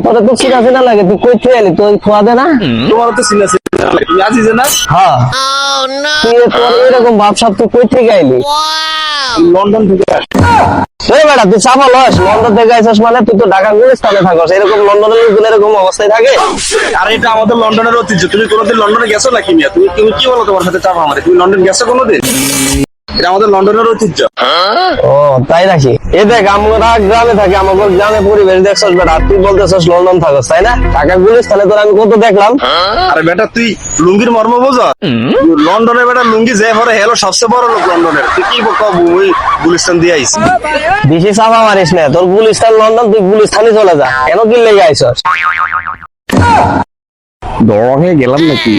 তোরা তো চিনা চিনা লাগে, তুই কই থেকে এলি? তুই খোয়া দে না? তোমার তো চিনা চিনা লাগে, তুমি আজিজে না? হ্যাঁ, তুই তোর এরকম ভাবসাব তুই কই থেকে আইলি? লন্ডন থেকে আসছি। এই বেটা, তুই চাপা লস, লন্ডন থেকে আইছিস মানে? তুই তো ঢাকা গুলিস্তানে থাকস, এরকম লন্ডনের লোকগুলো এরকম অবস্থায় থাকে? আর এটা আমাদের লন্ডনের ঐতিহ্য। তুমি কোনোদিন লন্ডনে গেছো নাকি মিয়া? তুমি তুমি কি বলো তোমার সাথে চাপা মারে? তুমি লন্ডন গেছো কোনোদিন? এটা আমাদের লন্ডনের ঐতিহ্য। ও তাই নাকি? এ দেখ, আমরা গ্রামে থাকি, আমাদের গ্রামে পরিবেশ দেখছস বেটা, আর তুই বলতেছস লন্ডন থাকস, তাই না? ঢাকা গুলিস্তানে তোর আমি কত দেখলাম। আরে বেটা, তুই লুঙ্গির মর্ম বোঝো? লন্ডনে বেটা লুঙ্গি যে পরে হেলো সবচেয়ে বড় লোক লন্ডনের। তুই কি ওই গুলিস্তান দিয়ে আইস? বেশি চাপা মারিস না, তোর গুলিস্তান লন্ডন, তুই গুলিস্তানে চলে যা। কেন কি লেগে আইছস? দড় হয়ে গেলাম নাকি?